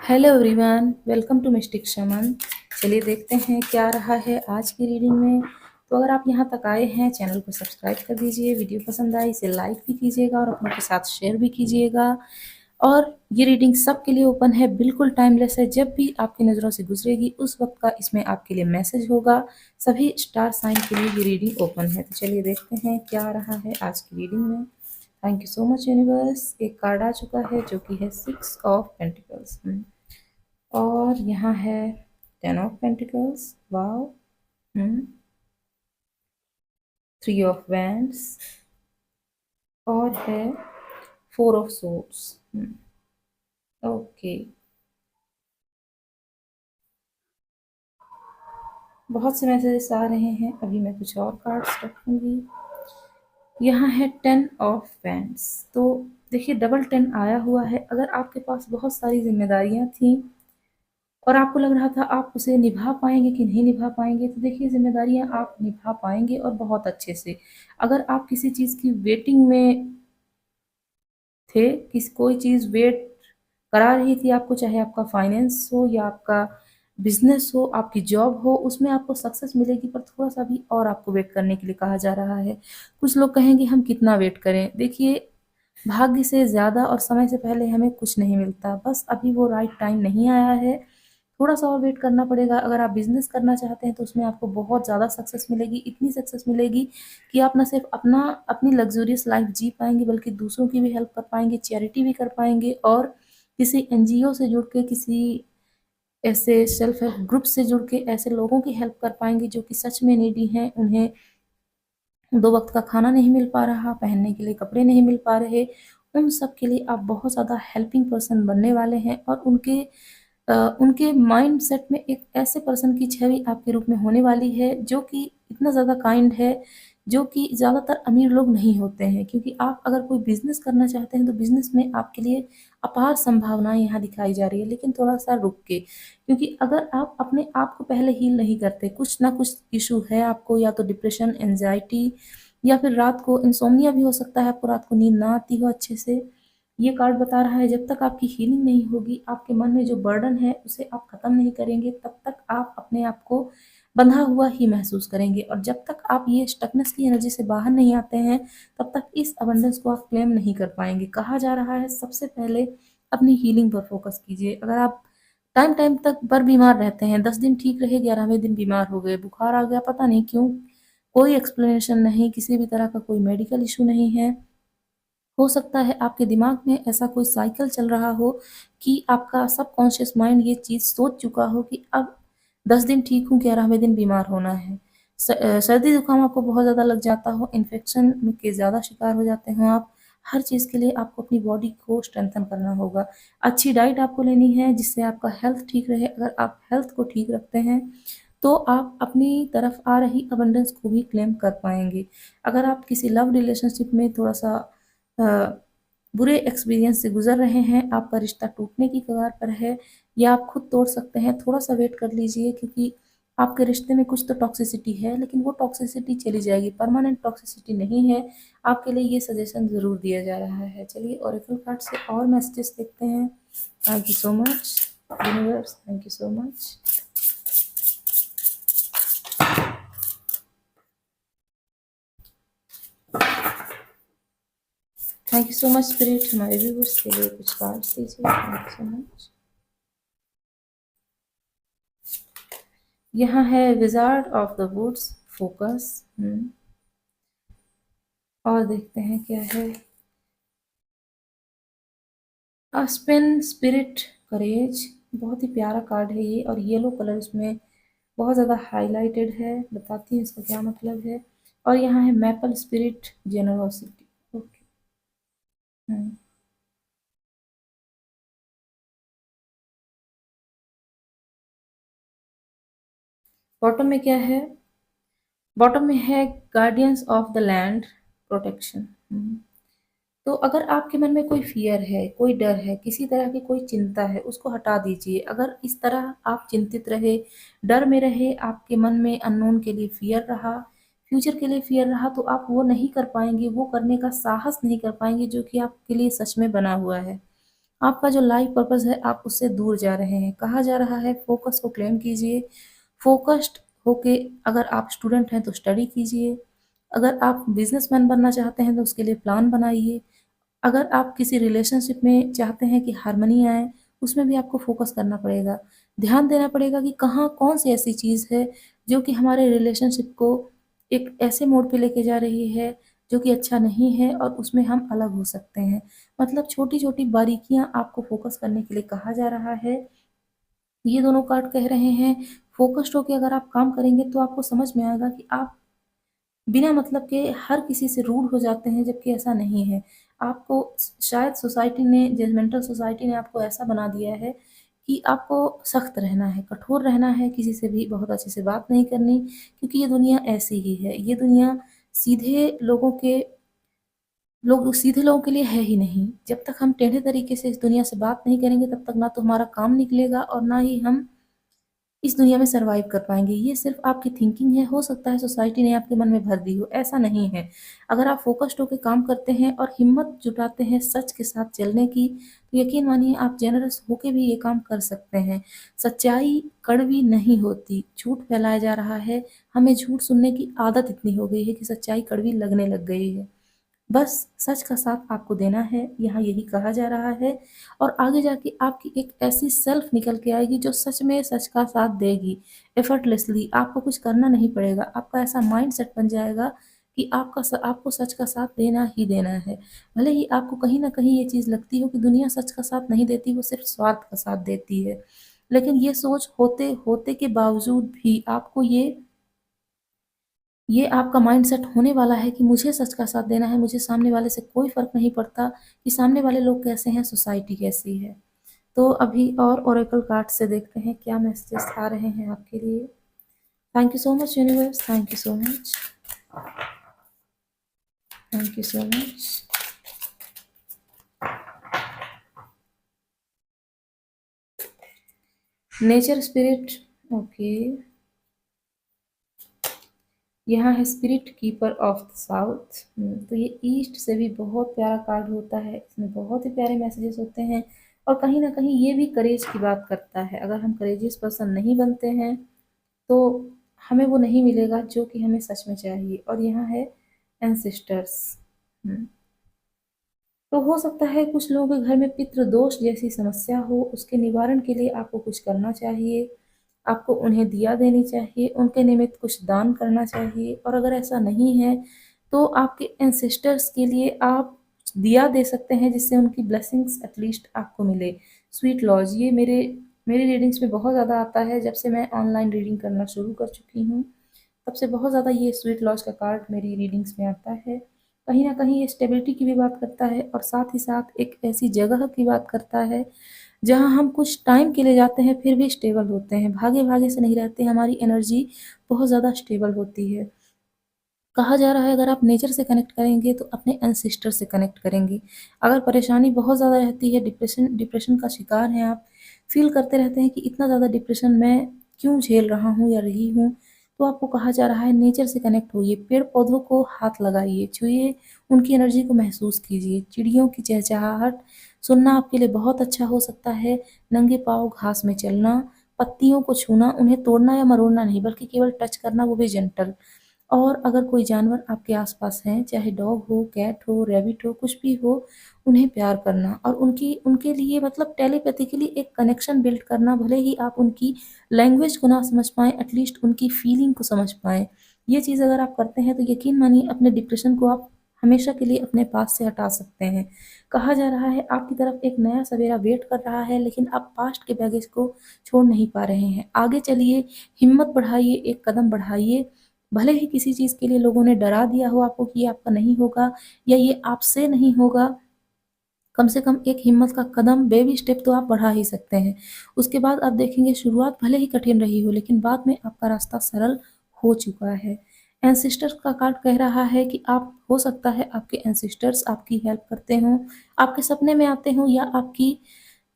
Hello everyone, welcome to mystic shaman. चलिए देखते हैं क्या रहा है आज की रीडिंग में। तो अगर आप यहाँ तक आए हैं, चैनल को सब्सक्राइब कर दीजिए। वीडियो पसंद आई इसे लाइक भी कीजिएगा और अपनों के साथ शेयर भी कीजिएगा। और ये रीडिंग सबके लिए ओपन है, बिल्कुल टाइमलेस है। जब भी आपकी नज़रों से गुजरेगी उस वक्त का इसमें आपके लिए मैसेज होगा। सभी स्टार साइन के लिए ये रीडिंग ओपन है। तो चलिए देखते हैं क्या रहा है आज की रीडिंग में। Thank you so much universe. एक कार्ड आ चुका है जो कि है 6 ऑफ पेंटिकल्स। और यहाँ है 10 of pentacles. Wow. 3 of wands और है 4 ऑफ सोर्ड्स। ओके, बहुत से मैसेजेस आ रहे हैं। अभी मैं कुछ और कार्ड्स रखूंगी। यहाँ है 10 ऑफ वैंड्स। तो देखिए, डबल 10 आया हुआ है। अगर आपके पास बहुत सारी जिम्मेदारियां थी और आपको लग रहा था आप उसे निभा पाएंगे कि नहीं निभा पाएंगे, तो देखिए जिम्मेदारियां आप निभा पाएंगे और बहुत अच्छे से। अगर आप किसी चीज़ की वेटिंग में थे, किस कोई चीज़ वेट करा रही थी आपको, चाहे आपका फाइनेंस हो या आपका बिजनेस हो, आपकी जॉब हो, उसमें आपको सक्सेस मिलेगी, पर थोड़ा सा भी और आपको वेट करने के लिए कहा जा रहा है। कुछ लोग कहेंगे हम कितना वेट करें। देखिए, भाग्य से ज़्यादा और समय से पहले हमें कुछ नहीं मिलता। बस अभी वो राइट टाइम नहीं आया है। थोड़ा सा और वेट करना पड़ेगा। अगर आप बिजनेस करना चाहते हैं तो उसमें आपको बहुत ज़्यादा सक्सेस मिलेगी। इतनी सक्सेस मिलेगी कि आप न सिर्फ अपनी लग्जूरियस लाइफ जी पाएंगे, बल्कि दूसरों की भी हेल्प कर पाएंगे, चैरिटी भी कर पाएंगे। और किसी एनजीओ से जुड़ के, किसी ऐसे सेल्फ हेल्प ग्रुप से जुड़ के ऐसे लोगों की हेल्प कर पाएंगे जो कि सच में नीडी हैं। उन्हें 2 वक्त का खाना नहीं मिल पा रहा, पहनने के लिए कपड़े नहीं मिल पा रहे। उन सब के लिए आप बहुत ज़्यादा हेल्पिंग पर्सन बनने वाले हैं। और उनके माइंड सेट में एक ऐसे पर्सन की छवि आपके रूप में होने वाली है जो कि इतना ज़्यादा काइंड है, जो कि ज़्यादातर अमीर लोग नहीं होते हैं। क्योंकि आप अगर कोई बिजनेस करना चाहते हैं तो बिजनेस में आपके लिए अपार संभावनाएं यहाँ दिखाई जा रही है, लेकिन थोड़ा सा रुक के। क्योंकि अगर आप अपने आप को पहले हील नहीं करते, कुछ ना कुछ इशू है आपको, या तो डिप्रेशन, एंजाइटी, या फिर रात को इंसोम्निया भी हो सकता है, आपको रात को नींद ना आती हो अच्छे से। ये कार्ड बता रहा है जब तक आपकी हीलिंग नहीं होगी, आपके मन में जो बर्डन है उसे आप खत्म नहीं करेंगे, तब तक आप अपने आप को बंधा हुआ ही महसूस करेंगे। और जब तक आप ये स्टकनेस की एनर्जी से बाहर नहीं आते हैं, तब तक इस अबंडेंस को आप क्लेम नहीं कर पाएंगे। कहा जा रहा है सबसे पहले अपनी हीलिंग पर फोकस कीजिए। अगर आप टाइम टाइम तक पर बीमार रहते हैं, 10 दिन ठीक रहे, 11वें दिन बीमार हो गए, बुखार आ गया, पता नहीं क्यों, कोई एक्सप्लेनेशन नहीं, किसी भी तरह का कोई मेडिकल इशू नहीं है। हो सकता है आपके दिमाग में ऐसा कोई साइकिल चल रहा हो कि आपका सबकॉन्शियस माइंड ये चीज़ सोच चुका हो कि अब 10 दिन ठीक हूँ, 11वें दिन बीमार होना है। सर्दी जुकाम आपको बहुत ज़्यादा लग जाता हो, इन्फेक्शन के ज़्यादा शिकार हो जाते हो आप। हर चीज़ के लिए आपको अपनी बॉडी को स्ट्रेंथन करना होगा। अच्छी डाइट आपको लेनी है जिससे आपका हेल्थ ठीक रहे। अगर आप हेल्थ को ठीक रखते हैं तो आप अपनी तरफ आ रही अबंडेंस को भी क्लेम कर पाएंगे। अगर आप किसी लव रिलेशनशिप में थोड़ा सा अ, बुरे एक्सपीरियंस से गुजर रहे हैं, आपका रिश्ता टूटने की कगार पर है, या आप खुद तोड़ सकते हैं, थोड़ा सा वेट कर लीजिए। क्योंकि आपके रिश्ते में कुछ तो टॉक्सिसिटी है, लेकिन वो टॉक्सिसिटी चली जाएगी, परमानेंट टॉक्सिसिटी नहीं है। आपके लिए ये सजेशन ज़रूर दिया जा रहा है। चलिए ओरेकल कार्ड से और मैसेजेस देखते हैं। Thank you so much universe, thank you so much. Thank you so much spirit, हमारे व्यूवर्स के लिए कुछ कार्ड्स दीजिए। Thank you so much. यहाँ है wizard of the woods, focus. और देखते हैं क्या है। Aspen spirit, courage. बहुत ही प्यारा कार्ड है ये, और येलो कलर इसमें बहुत ज़्यादा हाईलाइटेड है। बताती हूँ इसका क्या मतलब है। और यहाँ है maple spirit, generosity. Okay. Bottom में क्या है? बॉटम में है guardians of the land, protection. तो अगर आपके मन में कोई फियर है, कोई डर है, किसी तरह की कोई चिंता है, उसको हटा दीजिए। अगर इस तरह आप चिंतित रहे, डर में रहे, आपके मन में अननोन के लिए फियर रहा, फ्यूचर के लिए फियर रहा, तो आप वो नहीं कर पाएंगे, वो करने का साहस नहीं कर पाएंगे जो कि आपके लिए सच में बना हुआ है। आपका जो लाइफ पर्पस है आप उससे दूर जा रहे हैं। कहा जा रहा है फोकस को क्लेम कीजिए, फोकस्ड होके अगर आप स्टूडेंट हैं तो स्टडी कीजिए, अगर आप बिजनेसमैन बनना चाहते हैं तो उसके लिए प्लान बनाइए, अगर आप किसी रिलेशनशिप में चाहते हैं कि हार्मनी आए, उसमें भी आपको फोकस करना पड़ेगा। ध्यान देना पड़ेगा कि कहाँ कौन सी ऐसी चीज़ है जो कि हमारे रिलेशनशिप को एक ऐसे मोड़ पे लेके जा रही है जो कि अच्छा नहीं है और उसमें हम अलग हो सकते हैं। मतलब छोटी-छोटी बारीकियाँ आपको फोकस करने के लिए कहा जा रहा है। ये दोनों कार्ड कह रहे हैं फोकस्ड होके अगर आप काम करेंगे तो आपको समझ में आएगा कि आप बिना मतलब के हर किसी से रूड हो जाते हैं, जबकि ऐसा नहीं है। आपको शायद सोसाइटी ने जजमेंटल सोसाइटी ने आपको ऐसा बना दिया है कि आपको सख्त रहना है, कठोर रहना है, किसी से भी बहुत अच्छे से बात नहीं करनी, क्योंकि ये दुनिया ऐसी ही है। ये दुनिया सीधे लोगों के सीधे लोगों के लिए है ही नहीं। जब तक हम टेढ़े तरीके से इस दुनिया से बात नहीं करेंगे, तब तक ना तो हमारा काम निकलेगा और ना ही हम इस दुनिया में सर्वाइव कर पाएँगे। ये सिर्फ़ आपकी थिंकिंग है, हो सकता है सोसाइटी ने आपके मन में भर दी हो, ऐसा नहीं है। अगर आप फ़ोकस्ड होके काम करते हैं और हिम्मत जुटाते हैं सच के साथ चलने की, तो यकीन मानिए आप जेनरस होके भी ये काम कर सकते हैं। सच्चाई कड़वी नहीं होती, झूठ फैलाया जा रहा है, हमें झूठ सुनने की आदत इतनी हो गई है कि सच्चाई कड़वी लगने लग गई है। बस सच का साथ आपको देना है, यहाँ यही कहा जा रहा है और आगे जाके आपकी एक ऐसी सेल्फ निकल के आएगी जो सच में सच का साथ देगी, एफर्टलेसली आपको कुछ करना नहीं पड़ेगा। आपका ऐसा माइंडसेट बन जाएगा कि आपको सच का साथ देना ही देना है। भले ही आपको कहीं न कहीं ये चीज़ लगती हो कि दुनिया सच का साथ नहीं देती, वो सिर्फ़ स्वार्थ का साथ देती है। लेकिन ये सोच होते के बावजूद भी आपको ये आपका माइंडसेट होने वाला है कि मुझे सच का साथ देना है, मुझे सामने वाले से कोई फ़र्क नहीं पड़ता कि सामने वाले लोग कैसे हैं, सोसाइटी कैसी है। तो अभी और ओरेकल कार्ड से देखते हैं क्या मैसेजेस आ रहे हैं आपके लिए। Thank you so much universe, thank you so much, thank you so much. Nature spirit, okay. यहाँ है spirit keeper of the south. तो ये ईस्ट से भी बहुत प्यारा कार्ड होता है, इसमें बहुत ही प्यारे मैसेजेस होते हैं और कहीं ना कहीं ये भी करेज की बात करता है। अगर हम करेजियस पर्सन नहीं बनते हैं तो हमें वो नहीं मिलेगा जो कि हमें सच में चाहिए। और यहाँ है एंसेस्टर्स। तो हो सकता है कुछ लोगों के घर में पितृ दोष जैसी समस्या हो, उसके निवारण के लिए आपको कुछ करना चाहिए, आपको उन्हें दिया देनी चाहिए, उनके निमित्त कुछ दान करना चाहिए। और अगर ऐसा नहीं है तो आपके एंसेस्टर्स के लिए आप दिया दे सकते हैं जिससे उनकी ब्लेसिंग्स एटलीस्ट आपको मिले। स्वीट लॉज, ये मेरी रीडिंग्स में बहुत ज़्यादा आता है। जब से मैं ऑनलाइन रीडिंग करना शुरू कर चुकी हूँ तब से बहुत ज़्यादा ये स्वीट लॉज का कार्ड मेरी रीडिंग्स में आता है। कहीं न कहीं ये स्टेबिलिटी की भी बात करता है और साथ ही साथ एक ऐसी जगह की बात करता है जहाँ हम कुछ टाइम के लिए जाते हैं फिर भी स्टेबल होते हैं, भागे-भागे से नहीं रहते, हमारी एनर्जी बहुत ज़्यादा स्टेबल होती है। कहा जा रहा है अगर आप नेचर से कनेक्ट करेंगे तो अपने एंसेस्टर से कनेक्ट करेंगे। अगर परेशानी बहुत ज़्यादा रहती है, डिप्रेशन डिप्रेशन का शिकार हैं आप, फ़ील करते रहते हैं कि इतना ज़्यादा डिप्रेशन मैं क्यों झेल रहा हूँ या रही हूँ, तो आपको कहा जा रहा है नेचर से कनेक्ट होइए, पेड़-पौधों को हाथ लगाइए, छुइए, उनकी एनर्जी को महसूस कीजिए। चिड़ियों की चहचहाहट सुनना आपके लिए बहुत अच्छा हो सकता है। नंगे पाँव घास में चलना, पत्तियों को छूना, उन्हें तोड़ना या मरोड़ना नहीं बल्कि केवल टच करना, वो भी जेंटल। और अगर कोई जानवर आपके आस-पास हैं, चाहे डॉग हो, कैट हो, रैबिट हो, कुछ भी हो, उन्हें प्यार करना और उनके लिए मतलब टेलीपैथिकली एक कनेक्शन बिल्ड करना, भले ही आप उनकी लैंग्वेज को ना समझ पाएँ, एटलीस्ट उनकी फीलिंग को समझ पाएँ। ये चीज़ अगर आप करते हैं, तो यकीन मानिए अपने डिप्रेशन को आप हमेशा के लिए अपने पास से हटा सकते हैं। कहा जा रहा है आपकी तरफ एक नया सवेरा वेट कर रहा है, लेकिन आप पास्ट के बैगेज को छोड़ नहीं पा रहे हैं। आगे चलिए, हिम्मत बढ़ाइए, एक कदम बढ़ाइए। भले ही किसी चीज़ के लिए लोगों ने डरा दिया हो आपको कि ये आपका नहीं होगा या ये आपसे नहीं होगा, कम से कम एक हिम्मत का कदम, बेबी स्टेप तो आप बढ़ा ही सकते हैं। उसके बाद आप देखेंगे शुरुआत भले ही कठिन रही हो, लेकिन बाद में आपका रास्ता सरल हो चुका है। एंसेस्टर्स का कार्ड कह रहा है कि आप हो सकता है आपके एंसेस्टर्स आपकी हेल्प करते हों, आपके सपने में आते हों या आपकी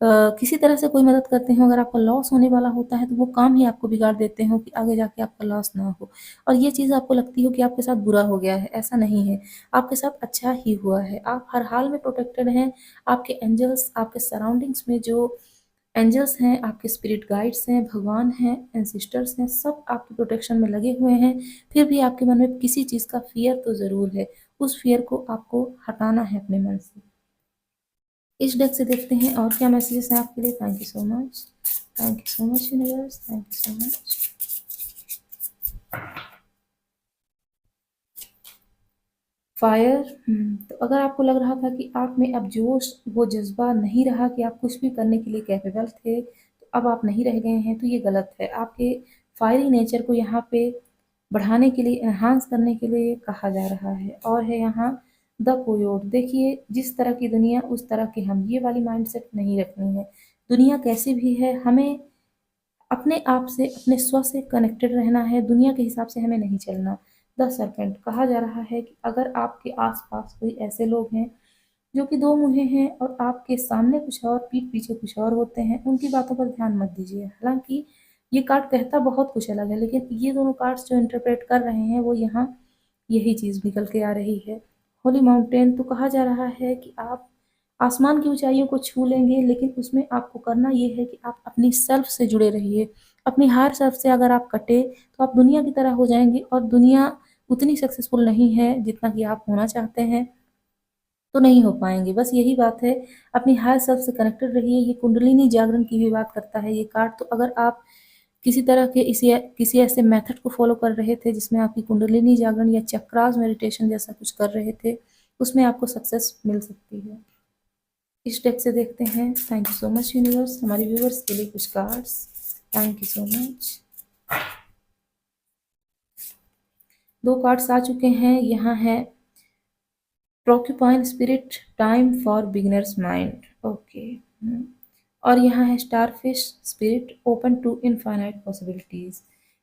किसी तरह से कोई मदद करते हो, अगर आपका लॉस होने वाला होता है तो वो काम ही आपको बिगाड़ देते हो कि आगे जाके आपका लॉस ना हो। और ये चीज़ आपको लगती हो कि आपके साथ बुरा हो गया है, ऐसा नहीं है, आपके साथ अच्छा ही हुआ है। आप हर हाल में प्रोटेक्टेड हैं, आपके एंजल्स, आपके सराउंडिंग्स में जो एंजल्स हैं, आपके स्पिरिट गाइड्स हैं, भगवान हैं, एंसिस्टर्स हैं, सब आपकी प्रोटेक्शन में लगे हुए हैं। फिर भी आपके मन में किसी चीज़ का फ़ियर तो ज़रूर है, उस फ़ियर को आपको हटाना है अपने मन से। इस डेक से देखते हैं और क्या मैसेजेस हैं आपके लिए। Thank you so much, thank you so much universe, thank you so much. Fire, तो अगर आपको लग रहा था कि आप में अब जोश, वो जज्बा नहीं रहा कि आप कुछ भी करने के लिए कैपेबल थे, तो अब आप नहीं रह गए हैं, तो ये गलत है। आपके फायरी नेचर को यहाँ पे बढ़ाने के लिए, एनहांस करने के लिए कहा जा रहा है। और है यहाँ द कोयोट। देखिए, जिस तरह की दुनिया उस तरह के हम, ये वाली माइंडसेट नहीं रखनी है। दुनिया कैसी भी है, हमें अपने आप से, अपने स्व से कनेक्टेड रहना है, दुनिया के हिसाब से हमें नहीं चलना। द सर्पेंट, कहा जा रहा है कि अगर आपके आसपास कोई ऐसे लोग हैं जो कि दो मुँहे हैं और आपके सामने कुछ और, पीठ पीछे कुछ और होते हैं, उनकी बातों पर ध्यान मत दीजिए। हालांकि ये कार्ड कहता बहुत कुछ अलग है, लेकिन ये दोनों कार्ड्स जो इंटरप्रेट कर रहे हैं वो यहाँ यही चीज़ निकल के आ रही है। होली माउंटेन, तो कहा जा रहा है कि आप आसमान की ऊंचाइयों को छू लेंगे, लेकिन उसमें आपको करना ये है कि आप अपनी सेल्फ से जुड़े रहिए। अपनी हार सेल्फ से अगर आप कटे तो आप दुनिया की तरह हो जाएंगे, और दुनिया उतनी सक्सेसफुल नहीं है जितना कि आप होना चाहते हैं, तो नहीं हो पाएंगे। बस यही बात है, अपनी हायर सेल्फ से कनेक्टेड रहिए। ये कुंडलिनी जागरण की भी बात करता है ये कार्ड। तो अगर आप किसी तरह के इसी किसी ऐसे मेथड को फॉलो कर रहे थे जिसमें आपकी कुंडलिनी जागरण या चक्रास मेडिटेशन जैसा कुछ कर रहे थे, उसमें आपको सक्सेस मिल सकती है। इस डेक से देखते हैं। Thank you so much universe, हमारे व्यूवर्स के लिए कुछ cards. Thank you so much. दो कार्ड्स आ चुके हैं। यहाँ है porcupine spirit, time for beginner's mind. Okay. और यहाँ है starfish spirit, open to infinite possibilities.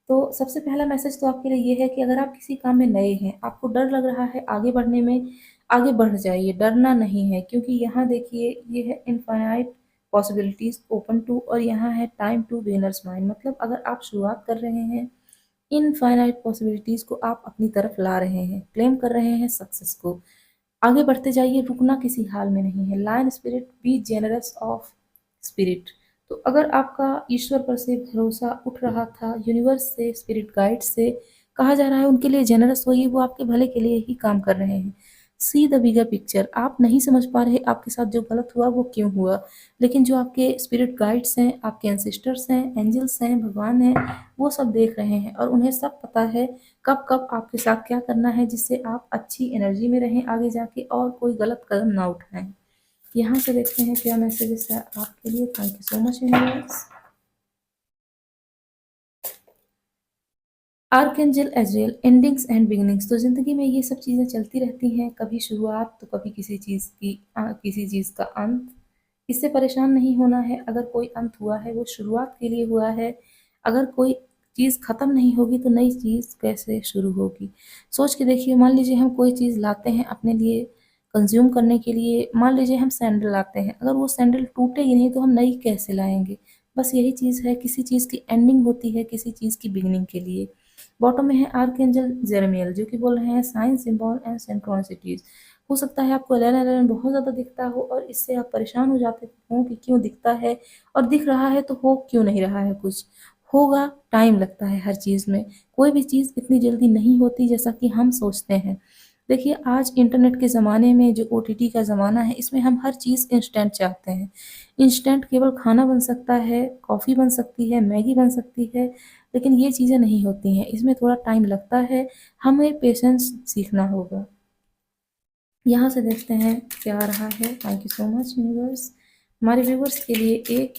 तो सबसे पहला मैसेज तो आपके लिए ये है कि अगर आप किसी काम में नए हैं, आपको डर लग रहा है आगे बढ़ने में, आगे बढ़ जाइए, डरना नहीं है। क्योंकि यहाँ देखिए, ये है इनफाइनाइट पॉसिबिलिटीज ओपन टू, और यहाँ है टाइम टू बिगिनर्स माइंड। मतलब अगर आप शुरुआत कर रहे हैं, इनफाइनाइट पॉसिबिलिटीज को आप अपनी तरफ ला रहे हैं, क्लेम कर रहे हैं सक्सेस को, आगे बढ़ते जाइए, रुकना किसी हाल में नहीं है। Lion spirit, be generous of spirit. तो अगर आपका ईश्वर पर से भरोसा उठ रहा था, यूनिवर्स से, स्पिरिट गाइड से, कहा जा रहा है उनके लिए जेनरस होइए, वो आपके भले के लिए ही काम कर रहे हैं। सी द बिगर पिक्चर, आप नहीं समझ पा रहे आपके साथ जो गलत हुआ वो क्यों हुआ, लेकिन जो आपके स्पिरिट गाइड्स हैं, आपके एंसिस्टर्स हैं, एंजल्स हैं, भगवान हैं, वो सब देख रहे हैं और उन्हें सब पता है कब कब आपके साथ क्या करना है, जिससे आप अच्छी एनर्जी में रहें आगे जाके और कोई गलत कदम ना उठाएं। यहाँ से देखते हैं क्या मैसेजेस है आपके लिए। Thank you so much universe. Archangel Azrael, endings and beginnings. तो जिंदगी में ये सब चीज़ें चलती रहती हैं, कभी शुरुआत तो कभी किसी चीज़ की किसी चीज़ का अंत। इससे परेशान नहीं होना है। अगर कोई अंत हुआ है वो शुरुआत के लिए हुआ है। अगर कोई चीज़ खत्म नहीं होगी तो नई चीज़ कैसे शुरू होगी। सोच के देखिए, मान लीजिए हम कोई चीज़ लाते हैं अपने लिए कंज्यूम करने के लिए, मान लीजिए हम सैंडल लाते हैं, अगर वो सैंडल टूटेगी नहीं तो हम नई कैसे लाएंगे। बस यही चीज़ है, किसी चीज़ की एंडिंग होती है किसी चीज़ की बिगिनिंग के लिए। बॉटम में है आर्कएंजल जेरेमियल, जो कि बोल रहे हैं साइन सिंबल एंड सिंक्रोनिसिटीज। हो सकता है आपको 11 बहुत ज़्यादा दिखता हो और इससे आप परेशान हो जाते हो कि क्यों दिखता है, और दिख रहा है तो हो क्यों नहीं रहा है कुछ। होगा, टाइम लगता है हर चीज़ में, कोई भी चीज़ इतनी जल्दी नहीं होती जैसा कि हम सोचते हैं। देखिए, आज इंटरनेट के ज़माने में, जो ओटीटी का ज़माना है, इसमें हम हर चीज़ इंस्टेंट चाहते हैं। इंस्टेंट केवल खाना बन सकता है, कॉफ़ी बन सकती है, मैगी बन सकती है, लेकिन ये चीज़ें नहीं होती हैं, इसमें थोड़ा टाइम लगता है, हमें पेशेंस सीखना होगा। यहाँ से देखते हैं क्या आ रहा है। Thank you so much universe, हमारे व्यूवर्स के लिए एक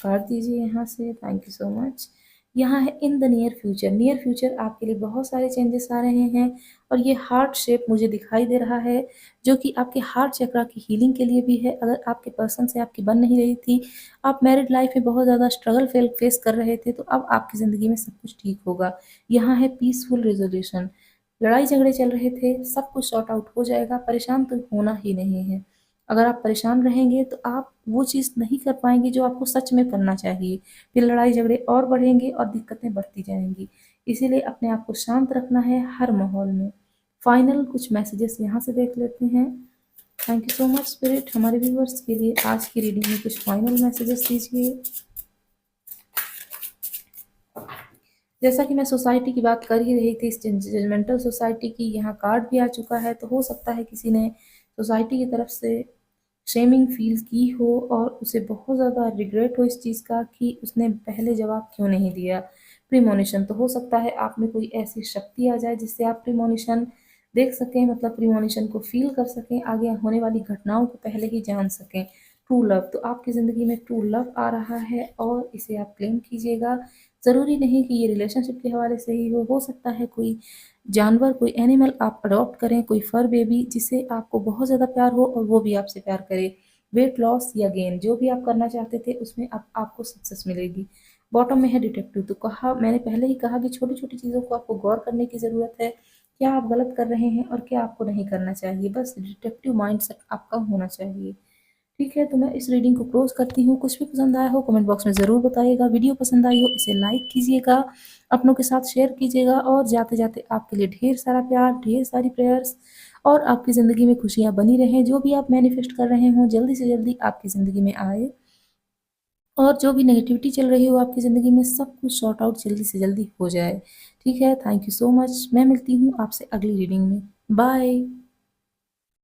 कार्ड दीजिए यहाँ से। Thank you so much. यहाँ है in the near future. Near future आपके लिए बहुत सारे चेंजेस आ रहे हैं, और ये हार्ट शेप मुझे दिखाई दे रहा है, जो कि आपके हार्ट चक्रा की हीलिंग के लिए भी है। अगर आपके पर्सन से आपकी बन नहीं रही थी, आप मैरिड लाइफ में बहुत ज़्यादा स्ट्रगल फेस कर रहे थे, तो अब आपकी ज़िंदगी में सब कुछ ठीक होगा। यहाँ है पीसफुल रेजोल्यूशन। लड़ाई झगड़े चल रहे थे, सब कुछ सॉर्ट आउट हो जाएगा, परेशान तो होना ही नहीं है। अगर आप परेशान रहेंगे तो आप वो चीज़ नहीं कर पाएंगे जो आपको सच में करना चाहिए। फिर लड़ाई झगड़े और बढ़ेंगे और दिक्कतें बढ़ती जाएंगी। इसीलिए अपने आप को शांत रखना है हर माहौल में। फाइनल कुछ मैसेजेस यहाँ से देख लेते हैं। Thank you so much spirit, हमारे व्यूवर्स के लिए आज की रीडिंग में कुछ फाइनल मैसेजेस दीजिए। जैसा कि मैं सोसाइटी की बात कर ही रही थी, इस जजमेंटल सोसाइटी की, यहाँ कार्ड भी आ चुका है, तो हो सकता है किसी ने सोसाइटी की तरफ से शेमिंग फील की हो और उसे बहुत ज़्यादा रिग्रेट हो इस चीज़ का कि उसने पहले जवाब क्यों नहीं दिया। प्रीमोनिशन, तो हो सकता है आप में कोई ऐसी शक्ति आ जाए जिससे आप प्रीमोनिशन देख सकें, मतलब प्रीमोनिशन को फील कर सकें, आगे होने वाली घटनाओं को पहले ही जान सकें। ट्रू लव, तो आपकी ज़िंदगी में ट्रू लव आ रहा है और इसे आप क्लेम कीजिएगा। ज़रूरी नहीं कि ये रिलेशनशिप के हवाले से ही हो सकता है कोई जानवर, कोई एनिमल आप अडॉप्ट करें, कोई फर बेबी जिसे आपको बहुत ज़्यादा प्यार हो और वो भी आपसे प्यार करे। वेट लॉस या गेन, जो भी आप करना चाहते थे उसमें अब आपको सक्सेस मिलेगी। बॉटम में है डिटेक्टिव, तो कहा, मैंने पहले ही कहा कि छोटी छोटी चीज़ों को आपको गौर करने की ज़रूरत है। क्या आप गलत कर रहे हैं और क्या आपको नहीं करना चाहिए, बस डिटेक्टिव माइंडसेट आपका होना चाहिए। ठीक है, तो मैं इस रीडिंग को क्लोज करती हूँ। कुछ भी पसंद आया हो कमेंट बॉक्स में ज़रूर बताइएगा। वीडियो पसंद आई हो इसे लाइक कीजिएगा, अपनों के साथ शेयर कीजिएगा और जाते जाते आपके लिए ढेर सारा प्यार, ढेर सारी प्रेयर्स और आपकी ज़िंदगी में खुशियाँ बनी रहें। जो भी आप मैनिफेस्ट कर रहे हों जल्दी से जल्दी आपकी ज़िंदगी में आए और जो भी नेगेटिविटी चल रही हो आपकी ज़िंदगी में सब कुछ सॉर्ट आउट जल्दी से जल्दी हो जाए। ठीक है, थैंक यू सो मच। मैं मिलती हूँ आपसे अगली रीडिंग में। बाय।